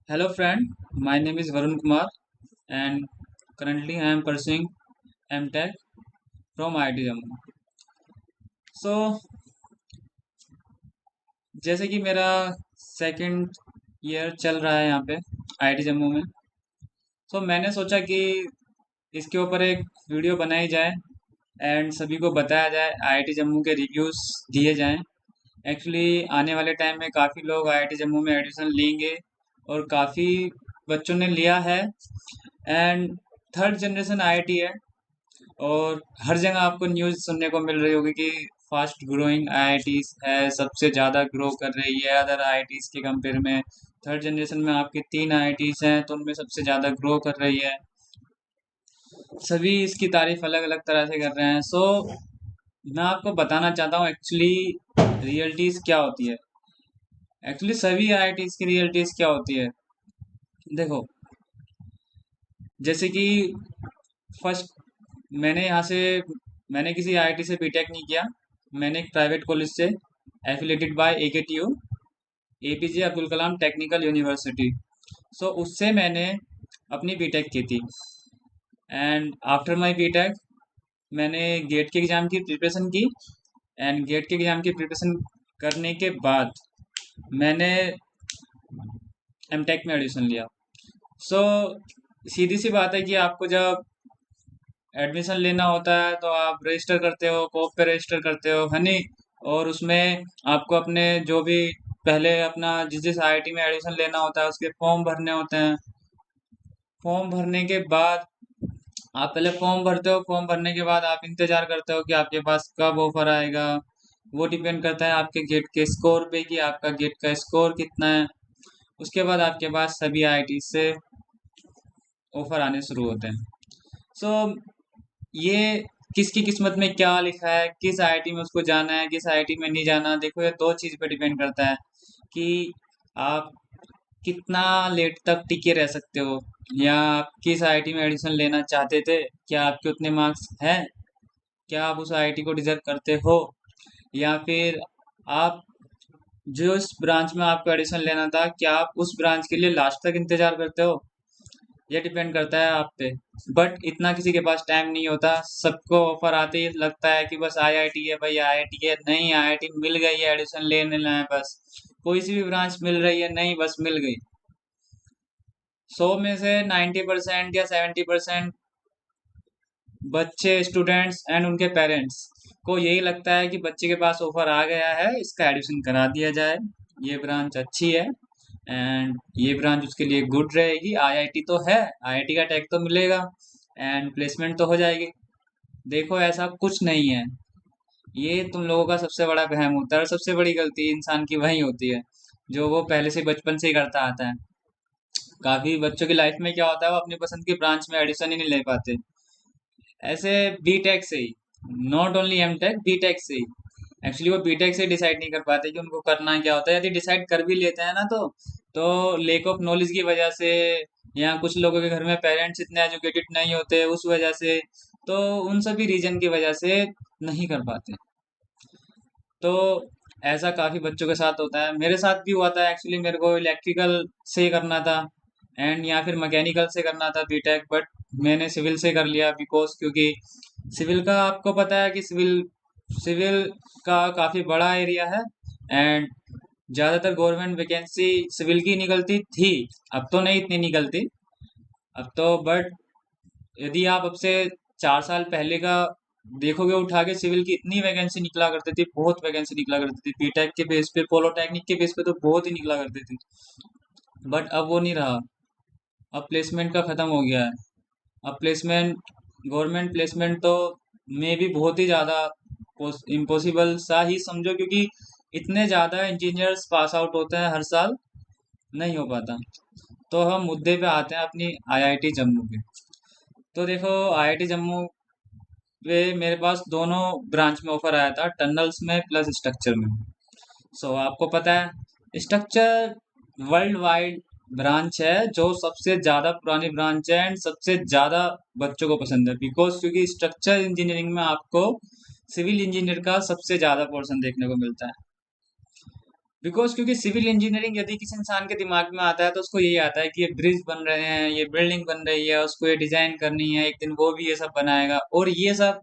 Hello friend, my name is Varun Kumar and currently I am pursuing MTech from IIT Jammu. So जैसे कि मेरा second year चल रहा है यहाँ पे IIT जम्मू में। तो मैंने सोचा कि इसके ऊपर एक वीडियो बनाई जाए एंड सभी को बताया जाए, IIT जम्मू के रिव्यूज़ दिए जाएं। एक्चुअली आने वाले टाइम में काफ़ी लोग IIT जम्मू में एडमिशन लेंगे और काफ़ी बच्चों ने लिया है एंड थर्ड जनरेशन IIT है। और हर जगह आपको न्यूज़ सुनने को मिल रही होगी कि फास्ट ग्रोइंग आईआईटीज है, सबसे ज़्यादा ग्रो कर रही है अदर आईआईटीज के कंपेयर में। थर्ड जनरेशन में आपकी तीन आईआईटीज हैं तो उनमें सबसे ज़्यादा ग्रो कर रही है। सभी इसकी तारीफ अलग अलग तरह से कर रहे हैं। सो मैं आपको बताना चाहता हूँ एक्चुअली रियलिटीज़ क्या होती है। एक्चुअली सभी आईआईटीज की रियलिटीज़ क्या होती है, देखो। जैसे कि फर्स्ट मैंने यहाँ से मैंने किसी आईआईटी से बीटेक नहीं किया। मैंने एक प्राइवेट कॉलेज से affiliated by AKTU, APJ Abdul Kalam technical university. So उससे मैंने अपनी बीटेक की थी एंड आफ्टर माय बीटेक मैंने गेट के एग्ज़ाम की प्रिपरेशन की एंड गेट के एग्ज़ाम की प्रिपरेशन करने के बाद मैंने एमटेक में एडमिशन लिया। सो सीधी सी बात है कि आपको जब एडमिशन लेना होता है तो आप रजिस्टर करते हो, कोप पे रजिस्टर करते हो, है नहीं। और उसमें आपको अपने जो भी पहले अपना जिस जिस आईआईटी में एडमिशन लेना होता है उसके फॉर्म भरने होते हैं। फॉर्म भरने के बाद आप पहले फॉर्म भरते हो, फॉर्म भरने के बाद आप इंतजार करते हो कि आपके पास कब ऑफर आएगा। वो डिपेंड करता है आपके गेट के स्कोर पे कि आपका गेट का स्कोर कितना है। उसके बाद आपके पास सभी आईआईटी से ऑफर आने शुरू होते हैं। सो ये किसकी किस्मत में क्या लिखा है, किस आईआईटी में उसको जाना है, किस आईआईटी में नहीं जाना। देखो ये दो चीज़ पे डिपेंड करता है कि आप कितना लेट तक टिके रह सकते हो, या आप किस आईआईटी में एडमिशन लेना चाहते थे, क्या आपके उतने मार्क्स हैं, क्या आप उस आईआईटी को डिजर्व करते हो, या फिर आप जो इस ब्रांच में आपको एडमिशन लेना था क्या आप उस ब्रांच के लिए लास्ट तक इंतजार करते हो। ये डिपेंड करता है आप पे। बट इतना किसी के पास टाइम नहीं होता। सबको ऑफर आते ही लगता है कि बस आईआईटी है भाई, आईआईटी है। नहीं, आईआईटी मिल गई है, एडमिशन ले लेना है बस। कोई सी भी ब्रांच मिल रही है, नहीं बस मिल गई। 100 में से 90% या 70% बच्चे, स्टूडेंट्स एंड उनके पेरेंट्स को यही लगता है कि बच्चे के पास ऑफर आ गया है, इसका एडमिशन करा दिया जाए। ये ब्रांच अच्छी है एंड ये ब्रांच उसके लिए गुड रहेगी। आईआईटी तो है, आईआईटी का टैग तो मिलेगा एंड प्लेसमेंट तो हो जाएगी। देखो ऐसा कुछ नहीं है। ये तुम लोगों का सबसे बड़ा वहम होता है और सबसे बड़ी गलती इंसान की वही होती है जो वो पहले से बचपन से ही करता आता है। काफी बच्चों की लाइफ में क्या होता है, वो अपनी पसंद की ब्रांच में एडमिशन ही नहीं ले पाते। ऐसे बीटेक से ही, नॉट ओनली एमटेक, बीटेक से ही एक्चुअली वो बीटेक से डिसाइड नहीं कर पाते कि उनको करना क्या होता है। यदि डिसाइड कर भी लेते हैं ना तो लेक ऑफ नॉलेज की वजह से, या कुछ लोगों के घर में पेरेंट्स इतने एजुकेटेड नहीं होते उस वजह से, तो उन सभी रीजन की वजह से नहीं कर पाते। तो ऐसा काफ़ी बच्चों के साथ होता है, मेरे साथ भी हुआ था। एक्चुअली मेरे को इलेक्ट्रिकल से करना था एंड या फिर मैकेनिकल से करना था बीटेक, बट मैंने सिविल से कर लिया बिकॉज क्योंकि सिविल का आपको पता है कि सिविल सिविल का काफ़ी बड़ा एरिया है एंड ज़्यादातर गवर्नमेंट वैकेंसी सिविल की निकलती थी। अब तो नहीं इतनी निकलती, अब तो। बट यदि आप अब से 4 साल पहले का देखोगे उठा के, सिविल की इतनी वैकेंसी निकला करती थी, बहुत वैकेंसी निकला करती थी। बीटेक के बेस पे, पॉलिटेक्निक के बेस पे तो बहुत ही निकला करती थी। बट अब वो नहीं रहा। अब प्लेसमेंट का खत्म हो गया है। अब प्लेसमेंट, गवर्नमेंट प्लेसमेंट तो में भी बहुत ही ज़्यादा इम्पॉसिबल सा ही समझो, क्योंकि इतने ज़्यादा इंजीनियर्स पास आउट होते हैं हर साल, नहीं हो पाता। तो हम मुद्दे पे आते हैं अपनी आईआईटी जम्मू के। तो देखो आईआईटी जम्मू वे मेरे पास दोनों ब्रांच में ऑफर आया था, टनल्स में प्लस स्ट्रक्चर में। सो आपको पता है स्ट्रक्चर वर्ल्ड वाइड ब्रांच है जो सबसे ज़्यादा पुरानी ब्रांच है एंड सबसे ज़्यादा बच्चों को पसंद है, बिकॉज क्योंकि स्ट्रक्चर इंजीनियरिंग में आपको सिविल इंजीनियर का सबसे ज़्यादा पोर्शन देखने को मिलता है। बिकॉज क्योंकि सिविल इंजीनियरिंग यदि किसी इंसान के दिमाग में आता है तो उसको यही आता है कि ये ब्रिज बन रहे हैं, ये बिल्डिंग बन रही है, उसको ये डिजाइन करनी है, एक दिन वो भी ये सब बनाएगा, और ये सब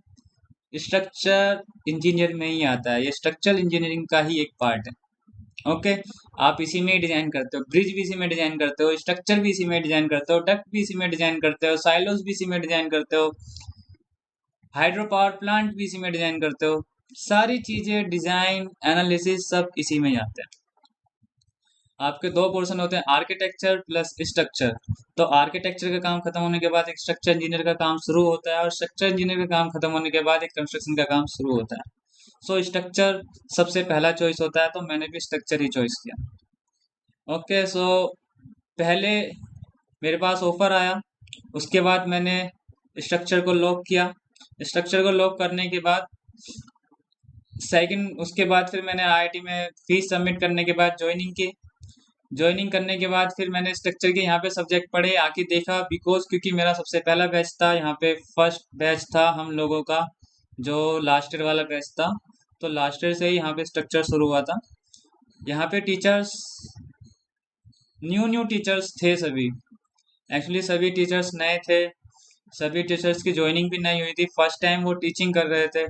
स्ट्रक्चर इंजीनियर में ही आता है, ये स्ट्रक्चरल इंजीनियरिंग का ही एक पार्ट है। ओके, आप इसी में डिजाइन करते हो, ब्रिज भी इसी में डिजाइन करते हो, स्ट्रक्चर भी इसी में डिजाइन करते हो, डक्ट भी इसी में डिजाइन करते हो, साइलोस भी इसी में डिजाइन करते हो, हाइड्रो पावर प्लांट भी इसी में डिजाइन करते हो। सारी चीजें, डिजाइन, एनालिसिस सब इसी में ही आते हैं। आपके दो पोर्शन होते हैं, आर्किटेक्चर प्लस स्ट्रक्चर। तो आर्किटेक्चर का काम खत्म होने के बाद एक स्ट्रक्चर इंजीनियर का काम शुरू होता है, और स्ट्रक्चर इंजीनियर का काम खत्म होने के बाद एक कंस्ट्रक्शन का काम शुरू होता है। सो स्ट्रक्चर सबसे पहला चॉइस होता है, तो मैंने भी स्ट्रक्चर ही चॉइस किया। ओके, सो पहले मेरे पास ऑफर आया, उसके बाद मैंने स्ट्रक्चर को लॉक किया। स्ट्रक्चर को लॉक करने के बाद सेकंड, उसके बाद फिर मैंने आईआईटी में फीस सबमिट करने के बाद ज्वाइनिंग की। ज्वाइनिंग करने के बाद फिर मैंने स्ट्रक्चर के यहाँ पे सब्जेक्ट पढ़े, आके देखा, बिकॉज क्योंकि मेरा सबसे पहला बैच था यहाँ पे, फर्स्ट बैच था हम लोगों का, जो लास्ट ईयर वाला बैच था। तो लास्ट ईयर से ही यहाँ पे स्ट्रक्चर शुरू हुआ था। यहाँ पे टीचर्स, न्यू न्यू टीचर्स थे सभी। एक्चुअली सभी टीचर्स नए थे, सभी टीचर्स की ज्वाइनिंग भी नई हुई थी, फर्स्ट टाइम वो टीचिंग कर रहे थे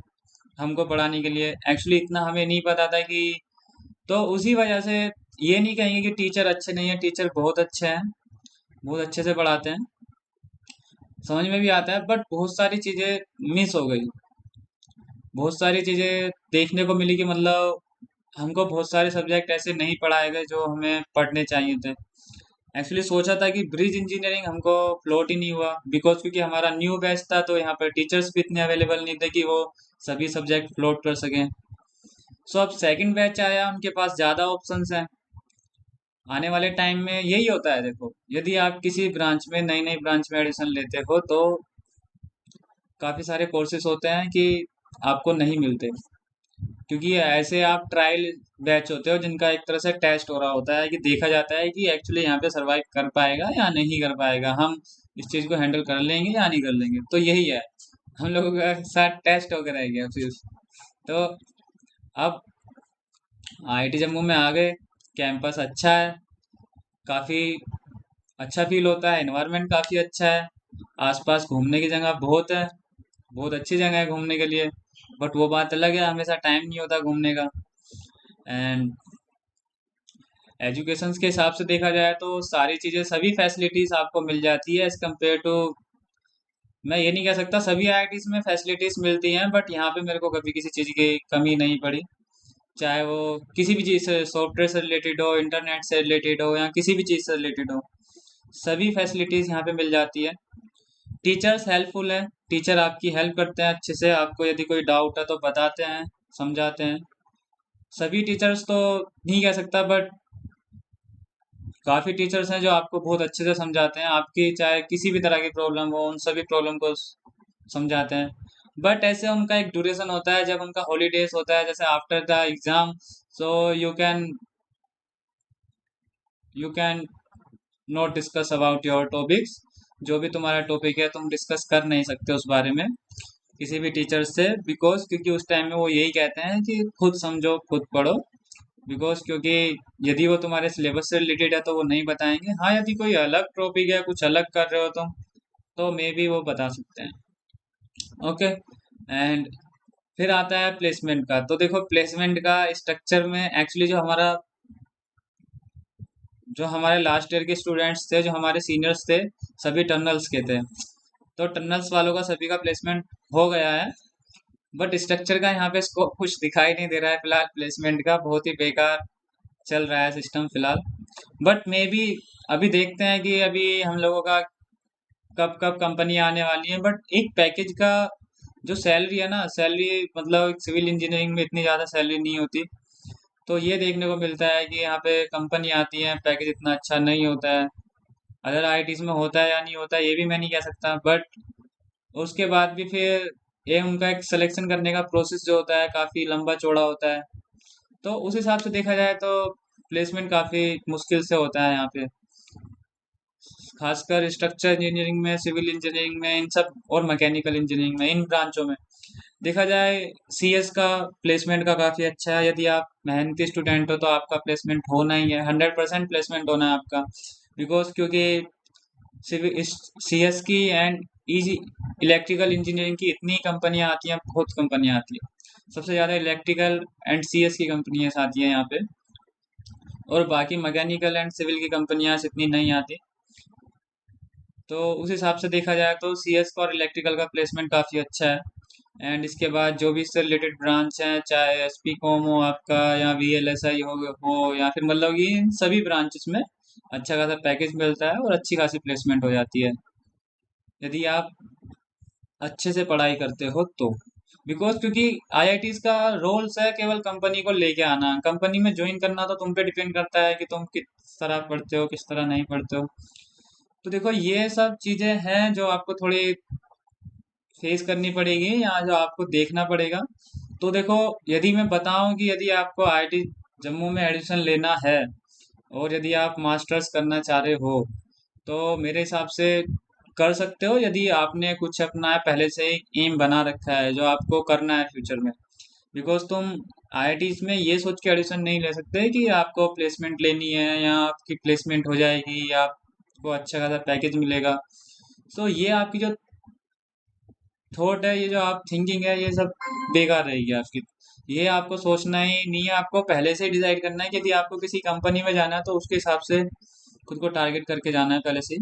हमको पढ़ाने के लिए। एक्चुअली इतना हमें नहीं पता था कि, तो उसी वजह से ये नहीं कहेंगे कि टीचर अच्छे नहीं है, टीचर बहुत अच्छे हैं, बहुत अच्छे से पढ़ाते हैं, समझ में भी आता है, बट बहुत सारी चीज़ें मिस हो गई। बहुत सारी चीज़ें देखने को मिली कि मतलब हमको बहुत सारे सब्जेक्ट ऐसे नहीं पढ़ाए गए जो हमें पढ़ने चाहिए थे। एक्चुअली सोचा था कि ब्रिज इंजीनियरिंग हमको फ्लोट ही नहीं हुआ, बिकॉज क्योंकि हमारा न्यू बैच था, तो यहाँ पर टीचर्स भी इतने अवेलेबल नहीं थे कि वो सभी सब्जेक्ट फ्लोट कर सकें। सो अब सेकंड बैच आया, उनके पास ज़्यादा ऑप्शंस हैं। आने वाले टाइम में यही होता है, देखो, यदि आप किसी ब्रांच में, नई नई ब्रांच में एडमिशन लेते हो, तो काफ़ी सारे कोर्सेज होते हैं कि आपको नहीं मिलते, क्योंकि ये ऐसे आप ट्रायल बैच होते हो जिनका एक तरह से टेस्ट हो रहा होता है, कि देखा जाता है कि एक्चुअली यहाँ पे सरवाइव कर पाएगा या नहीं कर पाएगा, हम इस चीज़ को हैंडल कर लेंगे या नहीं कर लेंगे। तो यही है, हम लोगों का साथ टेस्ट होकर रह गया फिर। तो अब आईआईटी जम्मू में आ गए, कैंपस अच्छा है, काफ़ी अच्छा फील होता है, एनवायरनमेंट काफ़ी अच्छा है, आसपास घूमने की जगह बहुत है, बहुत अच्छी जगह है घूमने के लिए। बट वो बात अलग है, हमेशा टाइम नहीं होता घूमने का। एंड एजुकेशन के हिसाब से देखा जाए तो सारी चीज़ें, सभी फैसिलिटीज़ आपको मिल जाती है एज कम्पेयर टू, मैं ये नहीं कह सकता सभी आईआईटीज़ में फैसिलिटीज़ मिलती हैं, बट यहाँ पे मेरे को कभी किसी चीज़ की कमी नहीं पड़ी। चाहे वो किसी भी चीज़ से, सॉफ्टवेयर से रिलेटेड हो, इंटरनेट से रिलेटेड हो, या किसी भी चीज़ से रिलेटेड हो, सभी फैसिलिटीज़ यहाँ पे मिल जाती है। टीचर्स हेल्पफुल हैं, टीचर आपकी हेल्प करते हैं अच्छे से, आपको यदि कोई डाउट है तो बताते हैं, समझाते हैं। सभी टीचर्स तो नहीं कह सकता, बट काफ़ी टीचर्स हैं जो आपको बहुत अच्छे से समझाते हैं, आपकी चाहे किसी भी तरह की प्रॉब्लम हो, उन सभी प्रॉब्लम को समझाते हैं। बट ऐसे उनका एक ड्यूरेशन होता है, जब उनका हॉलीडेज होता है, जैसे after the exam, so you can not discuss about your topics. जो भी तुम्हारा टॉपिक है तुम डिस्कस कर नहीं सकते उस बारे में किसी भी टीचर से, बिकॉज क्योंकि उस टाइम में वो यही कहते हैं कि खुद समझो, खुद पढ़ो। बिकॉज क्योंकि यदि वो तुम्हारे सिलेबस से रिलेटेड है तो वो नहीं बताएंगे। हाँ, यदि कोई अलग टॉपिक है, कुछ अलग कर रहे हो तुम, तो मे बी वो बता सकते हैं। ओके, एंड फिर आता है प्लेसमेंट का। तो देखो, प्लेसमेंट का स्ट्रक्चर में एक्चुअली जो हमारे लास्ट ईयर के स्टूडेंट्स थे, जो हमारे सीनियर्स थे, सभी टर्नल्स के थे। तो टर्नल्स वालों का सभी का प्लेसमेंट हो गया है, बट स्ट्रक्चर का यहाँ पे स्कोप कुछ दिखाई नहीं दे रहा है फिलहाल। प्लेसमेंट का बहुत ही बेकार चल रहा है सिस्टम फिलहाल। बट मे बी अभी देखते हैं कि अभी हम लोगों का कब कब कंपनी आने वाली है। बट एक पैकेज का जो सैलरी है ना, सैलरी मतलब सिविल इंजीनियरिंग में इतनी ज़्यादा सैलरी नहीं होती। तो ये देखने को मिलता है कि यहाँ पे कंपनी आती है, पैकेज इतना अच्छा नहीं होता है। अदर आईआईटीज में होता है या नहीं होता है ये भी मैं नहीं कह सकता, बट उसके बाद भी फिर ये उनका एक सिलेक्शन करने का प्रोसेस जो होता है काफ़ी लंबा चौड़ा होता है। तो उस हिसाब से देखा जाए तो प्लेसमेंट काफ़ी मुश्किल से होता है यहाँ पे, खासकर स्ट्रक्चर इंजीनियरिंग में, सिविल इंजीनियरिंग में, इन सब, और मैकेनिकल इंजीनियरिंग में, इन ब्रांचों में। देखा जाए सीएस का प्लेसमेंट का काफ़ी अच्छा है। यदि आप मेहनती स्टूडेंट हो तो आपका प्लेसमेंट होना ही है, 100% प्लेसमेंट होना है आपका। बिकॉज क्योंकि सिविल सीएस की एंड इजी इलेक्ट्रिकल इंजीनियरिंग की इतनी कंपनियां आती हैं, बहुत कंपनियां आती हैं। सबसे ज़्यादा इलेक्ट्रिकल एंड सीएस की कंपनियां आती हैं यहाँ पे, और बाकी मैकेनिकल एंड सिविल की कंपनियां इतनी नहीं आती। तो उस हिसाब से देखा जाए तो सीएस का और इलेक्ट्रिकल का प्लेसमेंट काफ़ी अच्छा है। एंड इसके बाद जो भी इससे रिलेटेड ब्रांच हैं, चाहे एसपी कॉम हो आपका, या वीएलएसआई हो या फिर मतलब कि इन सभी ब्रांचेस में अच्छा खासा पैकेज मिलता है और अच्छी खासी प्लेसमेंट हो जाती है, यदि आप अच्छे से पढ़ाई करते हो तो। बिकॉज क्योंकि आईआईटीज का रोल्स है केवल कंपनी को लेके आना, कंपनी में ज्वाइन करना तो तुम पे डिपेंड करता है कि तुम किस तरह पढ़ते हो, किस तरह नहीं पढ़ते हो। तो देखो ये सब चीजें हैं जो आपको थोड़ी फेस करनी पड़ेगी या जो आपको देखना पड़ेगा। तो देखो, यदि मैं बताऊं कि यदि आपको आईआईटी जम्मू में एडमिशन लेना है और यदि आप मास्टर्स करना चाह रहे हो, तो मेरे हिसाब से कर सकते हो, यदि आपने कुछ अपना पहले से ही एम बना रखा है जो आपको करना है फ्यूचर में। बिकॉज तुम आईआईटीज में ये सोच के एडमिशन नहीं ले सकते कि आपको प्लेसमेंट लेनी है या आपकी प्लेसमेंट हो जाएगी या आपको अच्छा खासा पैकेज मिलेगा। तो ये आपकी जो थॉट है, ये जो आप थिंकिंग है, ये सब बेकार रहेगी आपकी। ये आपको सोचना ही नहीं है, आपको पहले से ही डिसाइड करना है कि यदि आपको किसी कंपनी में जाना है तो उसके हिसाब से खुद को टारगेट करके जाना है पहले से ही।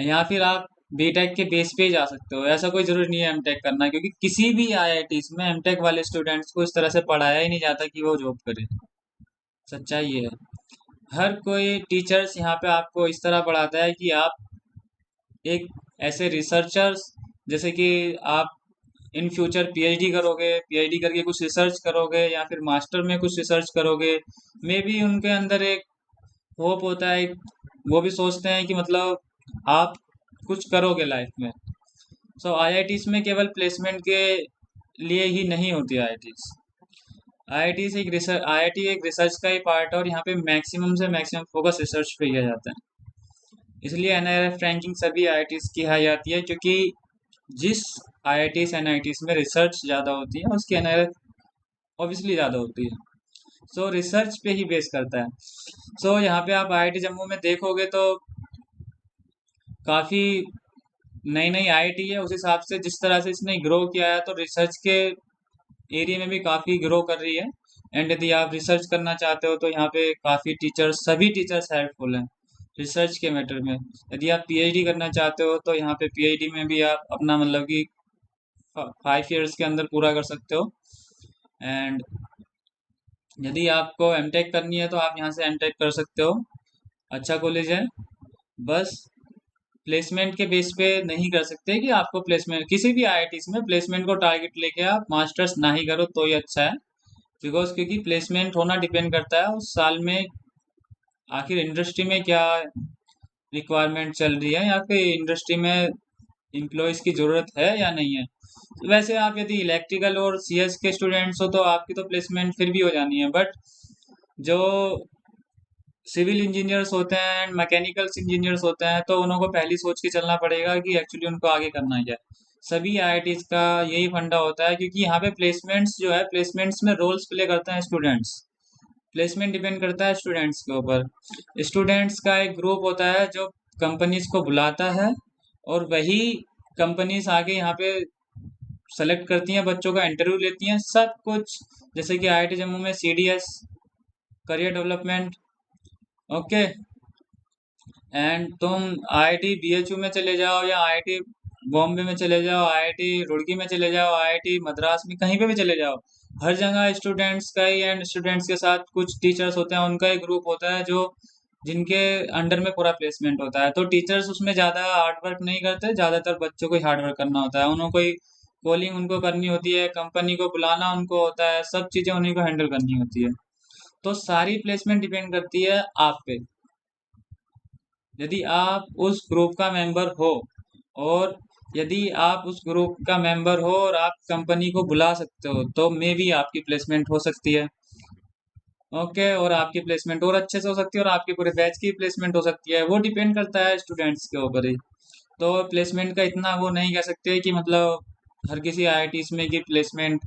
या फिर आप बीटेक के बेस पे ही जा सकते हो, ऐसा कोई जरूरी नहीं है एमटेक करना, क्योंकि किसी भी आईआईटीज में एमटेक वाले स्टूडेंट्स को इस तरह से पढ़ाया ही नहीं जाता कि वो जॉब करे। सच्चाई ये है। हर कोई टीचर्स यहाँ पे आपको इस तरह पढ़ाता है कि आप एक ऐसे रिसर्चर्स, जैसे कि आप इन फ्यूचर पीएचडी करोगे, पीएचडी करके कुछ रिसर्च करोगे या फिर मास्टर में कुछ रिसर्च करोगे। मे बी उनके अंदर एक होप होता है, वो भी सोचते हैं कि मतलब आप कुछ करोगे लाइफ में। सो आईआईटीज में केवल प्लेसमेंट के लिए ही नहीं होती आईआईटीज। आईआईटी एक रिसर्च का ही पार्ट है, और यहाँ पे मैक्सिमम से मैक्सिमम फोकस रिसर्च पे किया जाता है। इसलिए एनआईएफ रैंकिंग सभी आईआईटीज की हाई आती है, क्योंकि जिस आईआईटीज एनआईटीज में रिसर्च ज़्यादा होती है उसकी एनआईएफ ऑब्वियसली ज़्यादा होती है। सो रिसर्च पे ही बेस करता है। सो यहाँ पे आप आईआईटी जम्मू में देखोगे तो काफ़ी नई नई आईआईटी है, उस हिसाब से जिस तरह से इसने ग्रो किया है तो रिसर्च के एरिया में भी काफ़ी ग्रो कर रही है। एंड यदि आप रिसर्च करना चाहते हो तो यहाँ पे काफ़ी टीचर्स, सभी टीचर्स हेल्पफुल हैं रिसर्च के मैटर में। यदि आप पीएचडी करना चाहते हो तो यहाँ पे पीएचडी में भी आप अपना मतलब कि 5 इयर्स के अंदर पूरा कर सकते हो। एंड यदि आपको एमटेक करनी है तो आप यहाँ से एमटेक कर सकते हो, अच्छा कॉलेज है। बस प्लेसमेंट के बेस पे नहीं कर सकते कि आपको प्लेसमेंट किसी भी आईआईटीज में प्लेसमेंट को टारगेट लेके आप मास्टर्स ना ही करो तो ही अच्छा है। बिकॉज क्योंकि प्लेसमेंट होना डिपेंड करता है उस साल में आखिर इंडस्ट्री में क्या रिक्वायरमेंट चल रही है या फिर इंडस्ट्री में एम्प्लॉयज़ की ज़रूरत है या नहीं है। वैसे आप यदि इलेक्ट्रिकल और सीएस के स्टूडेंट्स हो तो आपकी तो प्लेसमेंट फिर भी हो जानी है, बट जो सिविल इंजीनियर्स होते हैं एंड मैकेनिकल इंजीनियर्स होते हैं तो उनको पहली सोच के चलना पड़ेगा कि एक्चुअली उनको आगे करना क्या है। सभी आईआईटीज का यही फंडा होता है, क्योंकि यहाँ पे प्लेसमेंट्स जो है, प्लेसमेंट्स में रोल्स प्ले करते हैं स्टूडेंट्स। प्लेसमेंट डिपेंड करता है स्टूडेंट्स के ऊपर। स्टूडेंट्स का एक ग्रुप होता है जो कंपनीज को बुलाता है, और वही कंपनीज आगे यहाँ पे सेलेक्ट करती हैं, बच्चों का इंटरव्यू लेती हैं, सब कुछ। जैसे कि आईआईटी जम्मू में CDS, career development, okay. And तुम आईआईटी बीएचयू में चले जाओ या आईआईटी बॉम्बे में चले जाओ, आईआईटी रुड़की में चले जाओ, आईआईटी मद्रास में, कहीं पे भी चले जाओ, हर जगह स्टूडेंट्स का ही, एंड स्टूडेंट्स के साथ कुछ टीचर्स होते हैं, उनका एक ग्रुप होता है जो जिनके अंडर में पूरा प्लेसमेंट होता है। तो टीचर्स उसमें ज़्यादा हार्ड वर्क नहीं करते, ज़्यादातर बच्चों को ही हार्ड वर्क करना होता है, उनको ही कॉलिंग उनको करनी होती है, कंपनी को बुलाना उनको होता है, सब चीज़ें उन्हीं को हैंडल करनी होती है। तो सारी प्लेसमेंट डिपेंड करती है आप पे। यदि आप उस ग्रुप का मेंबर हो, और यदि आप उस ग्रुप का मेंबर हो और आप कंपनी को बुला सकते हो, तो मे भी आपकी प्लेसमेंट हो सकती है। ओके, और आपकी प्लेसमेंट और अच्छे से हो सकती है, और आपके पूरे बैच की प्लेसमेंट हो सकती है। वो डिपेंड करता है स्टूडेंट्स के ऊपर ही। तो प्लेसमेंट का इतना वो नहीं कह सकते कि मतलब हर किसी आईआईटीज में कि प्लेसमेंट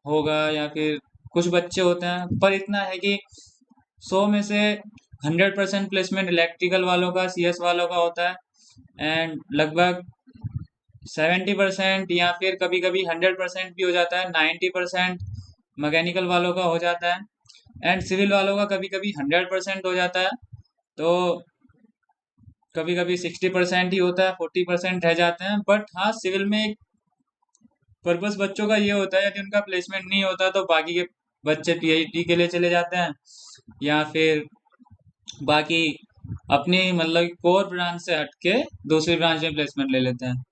होगा, या फिर कुछ बच्चे होते हैं, पर इतना है कि 100 में से 100% प्लेसमेंट इलेक्ट्रिकल वालों का, सीएस वालों का होता है। एंड लगभग 70% या फिर कभी कभी 100% भी हो जाता है, 90% मैकेनिकल वालों का हो जाता है। एंड सिविल वालों का कभी कभी 100% हो जाता है। तो कभी कभी 60% ही होता है, 40% रह जाते हैं। बट हाँ, सिविल में एक पर्पस बच्चों का ये होता है, यदि उनका प्लेसमेंट नहीं होता तो बाकी के बच्चे पीएचडी के लिए चले जाते हैं, या फिर बाकी अपनी मतलब कोर ब्रांच से हटके दूसरी ब्रांच में प्लेसमेंट ले लेते हैं।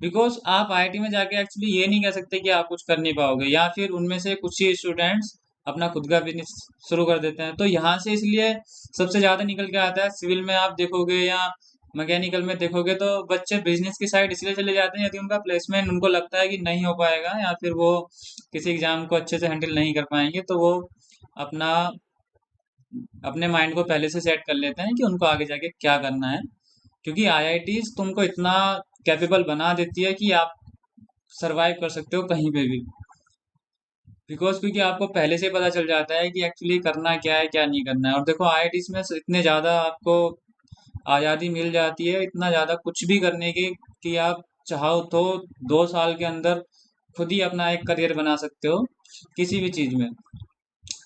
बिकॉज आप आईआईटी में जाके एक्चुअली ये नहीं कह सकते कि आप कुछ कर नहीं पाओगे, या फिर उनमें से कुछ ही स्टूडेंट्स अपना खुद का बिजनेस शुरू कर देते हैं। तो यहाँ से इसलिए सबसे ज्यादा निकल के आता है। सिविल में आप देखोगे या मैकेनिकल में देखोगे तो बच्चे बिजनेस की साइड इसलिए चले जाते हैं, यदि उनका प्लेसमेंट उनको लगता है कि नहीं हो पाएगा, या फिर वो किसी एग्जाम को अच्छे से हैंडल नहीं कर पाएंगे, तो वो अपना अपने माइंड को पहले से सेट कर लेते हैं कि उनको आगे जाके क्या करना है। क्योंकि आईआईटीज तुमको इतना कैपेबल बना देती है कि आप सरवाइव कर सकते हो कहीं पे भी। बिकॉज क्योंकि आपको पहले से ही पता चल जाता है कि एक्चुअली करना क्या है, क्या नहीं करना है। और देखो आईआईटीज में इतने ज़्यादा आपको आज़ादी मिल जाती है, इतना ज़्यादा कुछ भी करने की, कि आप चाहो तो 2 साल के अंदर खुद ही अपना एक करियर बना सकते हो किसी भी चीज़ में।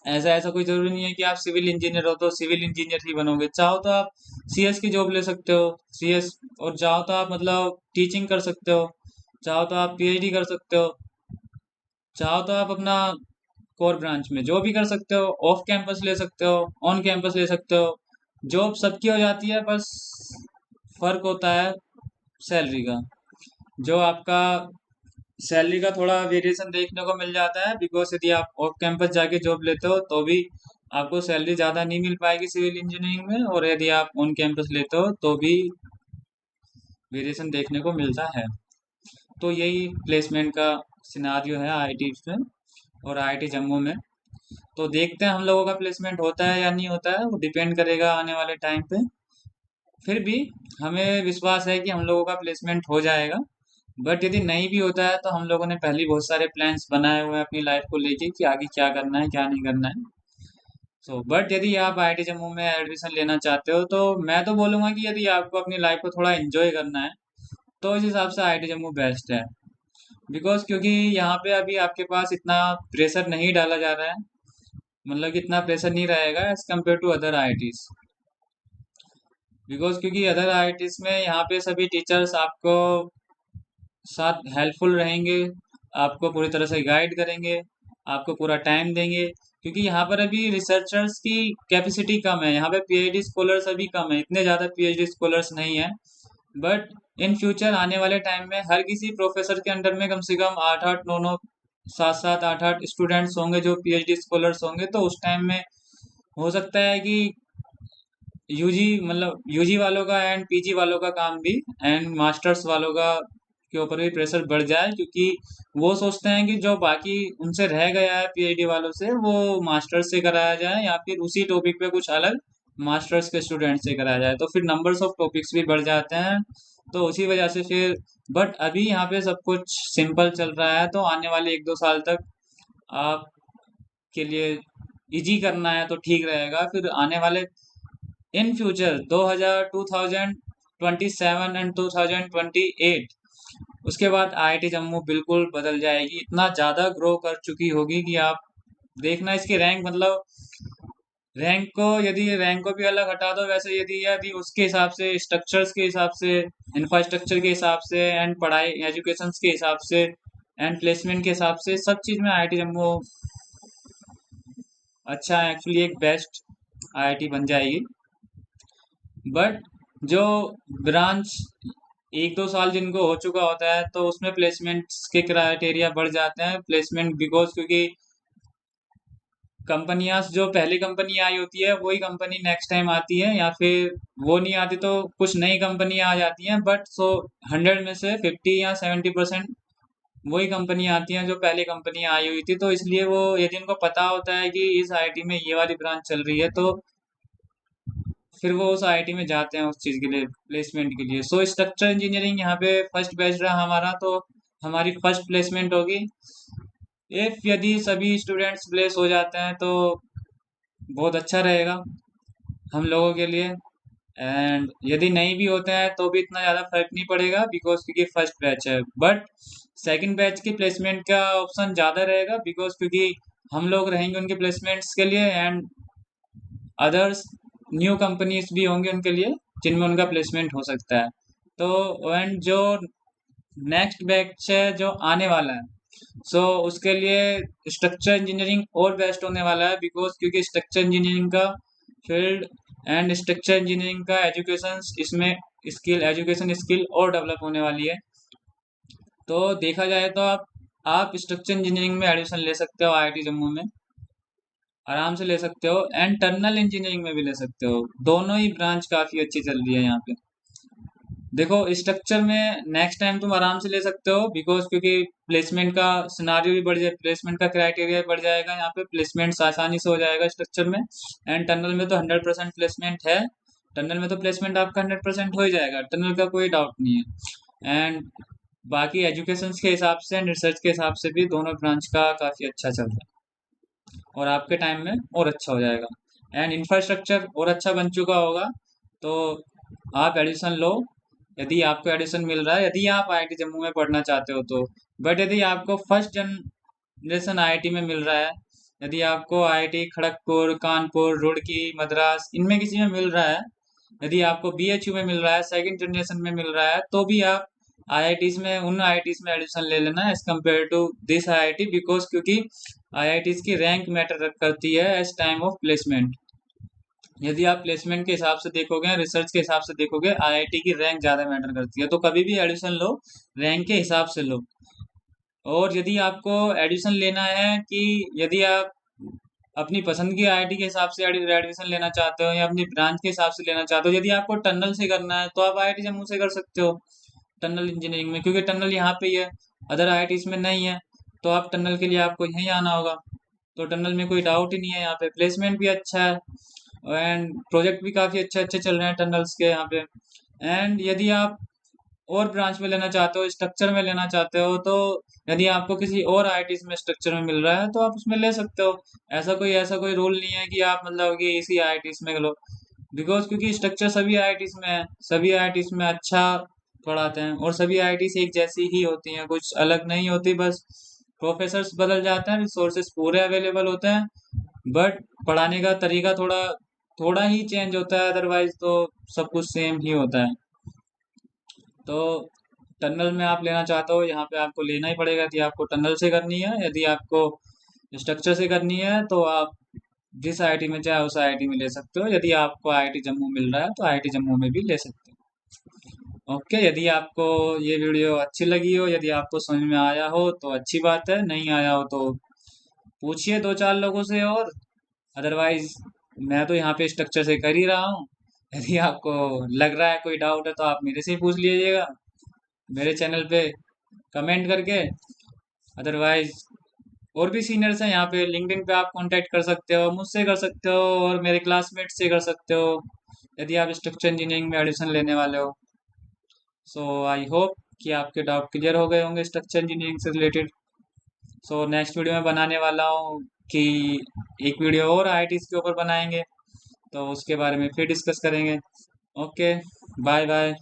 ऐसा ऐसा कोई जरूरी नहीं है कि आप सिविल इंजीनियर हो तो सिविल इंजीनियर ही बनोगे। चाहो तो आप सीएस की जॉब ले सकते हो, सीएस। और चाहो तो आप मतलब टीचिंग कर सकते हो, चाहो तो आप पीएचडी कर सकते हो, चाहो तो आप अपना कोर ब्रांच में जो भी कर सकते हो। ऑफ कैंपस ले सकते हो, ऑन कैंपस ले सकते हो। जॉब सबकी हो जाती है, बस फर्क होता है सैलरी का। जो आपका सैलरी का थोड़ा वेरिएशन देखने को मिल जाता है, बिकॉज यदि आप ऑफ कैंपस जाके जॉब लेते हो तो भी आपको सैलरी ज़्यादा नहीं मिल पाएगी सिविल इंजीनियरिंग में, और यदि आप ऑन कैंपस लेते हो तो भी वेरिएशन देखने को मिलता है। तो यही प्लेसमेंट का सिनारियो है आईआईटी में और आईआईटी जम्मू में। तो देखते हैं हम लोगों का प्लेसमेंट होता है या नहीं होता है, वो डिपेंड करेगा आने वाले टाइम पे। फिर भी हमें विश्वास है कि हम लोगों का प्लेसमेंट हो जाएगा। बट यदि नहीं भी होता है तो हम लोगों ने पहले ही बहुत सारे प्लान्स बनाए हुए हैं अपनी लाइफ को लेके कि आगे क्या करना है, क्या नहीं करना है। सो बट यदि आप आईआईटी जम्मू में एडमिशन लेना चाहते हो तो मैं तो बोलूँगा कि यदि आपको अपनी लाइफ को थोड़ा एंजॉय करना है तो इस हिसाब से आईआईटी जम्मू बेस्ट है। बिकॉज क्योंकि यहाँ पे अभी आपके पास इतना प्रेशर नहीं डाला जा रहा है, मतलब कि इतना प्रेशर नहीं रहेगा as compare to other IITs. Because क्योंकि अदर आईआईटीज में यहाँ पे सभी टीचर्स आपको साथ हेल्पफुल रहेंगे, आपको पूरी तरह से गाइड करेंगे, आपको पूरा टाइम देंगे। क्योंकि यहाँ पर अभी रिसर्चर्स की कैपेसिटी कम है, यहाँ पे पीएचडी स्कॉलर्स अभी कम है, इतने ज़्यादा पीएचडी स्कॉलर्स नहीं है। बट इन फ्यूचर आने वाले टाइम में हर किसी प्रोफेसर के अंडर में कम से कम 8-8, 9-9, 7-7, 8-8 स्टूडेंट्स होंगे जो पीएचडी स्कॉलर्स होंगे। तो उस टाइम में हो सकता है कि यूजी मतलब यूजी वालों का एंड पीजी वालों का काम भी एंड मास्टर्स वालों का के ऊपर भी प्रेशर बढ़ जाए। क्योंकि वो सोचते हैं कि जो बाकी उनसे रह गया है पीएचडी वालों से, वो मास्टर्स से कराया जाए, या फिर उसी टॉपिक पे कुछ अलग मास्टर्स के स्टूडेंट से कराया जाए। तो फिर नंबर्स ऑफ टॉपिक्स भी बढ़ जाते हैं। तो उसी वजह से फिर, बट अभी यहाँ पे सब कुछ सिंपल चल रहा है, तो आने वाले 1-2 साल तक आपके लिए इजी करना है तो ठीक रहेगा। फिर आने वाले इन फ्यूचर 2027 एंड 2028, उसके बाद आईआईटी जम्मू बिल्कुल बदल जाएगी, इतना ज़्यादा ग्रो कर चुकी होगी कि आप देखना इसके रैंक, मतलब रैंक को भी अलग हटा दो, वैसे यदि यदि उसके हिसाब से, स्ट्रक्चर्स के हिसाब से, इंफ्रास्ट्रक्चर के हिसाब से, एंड पढ़ाई एजुकेशन के हिसाब से, एंड प्लेसमेंट के हिसाब से, सब चीज़ में आईआईटी जम्मू अच्छा है, एक्चुअली एक बेस्ट आईआईटी बन जाएगी। बट जो ब्रांच 1-2 साल जिनको हो चुका होता है तो उसमें प्लेसमेंट्स के क्राइटेरिया बढ़ जाते हैं। प्लेसमेंट बिकॉज क्योंकि कंपनियां, जो पहली कंपनी आई होती है वही कंपनी नेक्स्ट टाइम आती है, या फिर वो नहीं आती तो कुछ नई कंपनी आ जाती हैं। बट सो 100 में से 50 या 70% वही कंपनी आती हैं जो पहले कंपनी आई हुई थी। तो इसलिए वो, यदि उनको पता होता है कि इस आईआईटी में ये वाली ब्रांच चल रही है, तो फिर वो उस आईआईटी में जाते हैं उस चीज़ के लिए, प्लेसमेंट के लिए। सो स्ट्रक्चर इंजीनियरिंग यहाँ पे फर्स्ट बैच रहा हमारा। तो हमारी फर्स्ट प्लेसमेंट होगी। इफ यदि सभी स्टूडेंट्स प्लेस हो जाते हैं तो बहुत अच्छा रहेगा हम लोगों के लिए। एंड यदि नहीं भी होते हैं तो भी इतना ज़्यादा फर्क नहीं पड़ेगा, बिकॉज क्योंकि फर्स्ट बैच है। बट सेकंड बैच की प्लेसमेंट का ऑप्शन ज़्यादा रहेगा, बिकॉज क्योंकि हम लोग रहेंगे उनके प्लेसमेंट्स के लिए, एंड अदर्स न्यू कंपनीज भी होंगे उनके लिए जिनमें उनका प्लेसमेंट हो सकता है। तो एंड जो नेक्स्ट बैच है जो आने वाला है, सो उसके लिए स्ट्रक्चर इंजीनियरिंग और बेस्ट होने वाला है, बिकॉज क्योंकि स्ट्रक्चर इंजीनियरिंग का फील्ड एंड स्ट्रक्चर इंजीनियरिंग का एजुकेशन इसमें स्किल एजुकेशन स्किल और डेवलप होने वाली है। तो देखा जाए तो आप स्ट्रक्चर इंजीनियरिंग में एडमिशन ले सकते हो आईआईटी जम्मू में, आराम से ले सकते हो। एंड टर्नल इंजीनियरिंग में भी ले सकते हो, दोनों ही ब्रांच काफ़ी अच्छी चल रही है यहाँ पे। देखो स्ट्रक्चर में नेक्स्ट टाइम तुम आराम से ले सकते हो, बिकॉज क्योंकि प्लेसमेंट का सिनारियो भी बढ़ जाए, प्लेसमेंट का क्राइटेरिया बढ़ जाएगा, यहाँ पे प्लेसमेंट आसानी से हो जाएगा स्ट्रक्चर में। एंड टनल में तो 100% प्लेसमेंट है, टनल में तो प्लेसमेंट आपका 100% हो ही जाएगा, टनल का कोई डाउट नहीं है। एंड बाकी एजुकेशन के हिसाब से एंड रिसर्च के हिसाब से भी दोनों ब्रांच का काफ़ी अच्छा चल रहा है, और आपके टाइम में और अच्छा हो जाएगा। एंड इंफ्रास्ट्रक्चर और अच्छा बन चुका होगा, तो आप एडमिशन लो यदि आपको एडमिशन मिल रहा है, यदि आप आईआईटी जम्मू में पढ़ना चाहते हो तो। बट यदि आपको फर्स्ट जनरेशन आईआईटी में मिल रहा है, यदि आपको आईआईटी खड़गपुर, कानपुर, रुड़की, मद्रास इनमें किसी में मिल रहा है, यदि आपको बीएचयू में मिल रहा है, सेकंड जनरेशन में मिल रहा है, तो भी आप आईआईटीज में उन आईआईटीज में एडमिशन ले लेना as compare to this IIT, because क्योंकि आईआईटीज की रैंक मैटर करती है एज टाइम ऑफ प्लेसमेंट। यदि आप प्लेसमेंट के हिसाब से देखोगे, रिसर्च के हिसाब से देखोगे, आईआईटी की रैंक ज़्यादा मैटर करती है, तो कभी भी एडमिशन लो रैंक के हिसाब से लो। और यदि आपको एडमिशन लेना है कि यदि आप अपनी पसंद की आईआईटी के हिसाब से एडमिशन लेना चाहते हो या अपनी ब्रांच के हिसाब से लेना चाहते हो, यदि आपको टनल से करना है तो आप आईआईटी जम्मू से कर सकते हो टनल इंजीनियरिंग में, क्योंकि टनल यहाँ पे ही है, अदर आईआईटीज में नहीं है। तो आप टनल के लिए आपको यहीं आना होगा, तो टनल में कोई डाउट ही नहीं है, यहाँ पे प्लेसमेंट भी अच्छा है एंड प्रोजेक्ट भी काफ़ी अच्छे अच्छे चल रहे हैं टनल्स के यहाँ पे। एंड यदि आप और ब्रांच में लेना चाहते हो, स्ट्रक्चर में लेना चाहते हो, तो यदि आपको किसी और आईआईटीज में स्ट्रक्चर में मिल रहा है तो आप उसमें ले सकते हो। ऐसा कोई रूल नहीं है कि आप मतलब कि इसी आईआईटीज में लो, बिकॉज क्योंकि स्ट्रक्चर सभी आईआईटीज में है, सभी आईआईटीज में अच्छा पढ़ाते हैं, और सभी आईआईटीज एक जैसी ही होती हैं, कुछ अलग नहीं होती, बस प्रोफेसर्स बदल जाते हैं, रिसोर्सेज पूरे अवेलेबल होते हैं, बट पढ़ाने का तरीका थोड़ा थोड़ा ही चेंज होता है, अदरवाइज तो सब कुछ सेम ही होता है। तो टनल में आप लेना चाहते हो, यहाँ पे आपको लेना ही पड़ेगा, यदि आपको टनल से करनी है, यदि आपको स्ट्रक्चर से करनी है तो आप जिस आईआईटी में चाहे उस आईआईटी में ले सकते हो, यदि आपको आईआईटी जम्मू मिल रहा है तो आईआईटी जम्मू में भी ले सकते हो। ओके, यदि आपको ये वीडियो अच्छी लगी हो, यदि आपको समझ में आया हो तो अच्छी बात है, नहीं आया हो तो पूछिए दो चार लोगों से, और अदरवाइज मैं तो यहाँ पे स्ट्रक्चर से कर ही रहा हूँ। यदि आपको लग रहा है कोई डाउट है तो आप मेरे से ही पूछ लीजिएगा मेरे चैनल पे कमेंट करके। अदरवाइज और भी सीनियर्स हैं यहाँ पे, लिंक्डइन पे आप कांटेक्ट कर सकते हो, मुझसे कर सकते हो, और मेरे क्लासमेट से कर सकते हो, यदि आप स्ट्रक्चर इंजीनियरिंग में एडमिशन लेने वाले हो। सो आई होप कि आपके डाउट क्लियर हो गए होंगे स्ट्रक्चर इंजीनियरिंग से रिलेटेड। सो नेक्स्ट वीडियो में बनाने वाला हूँ कि एक वीडियो और आईआईटीज के ऊपर बनाएंगे, तो उसके बारे में फिर डिस्कस करेंगे। Okay, bye bye.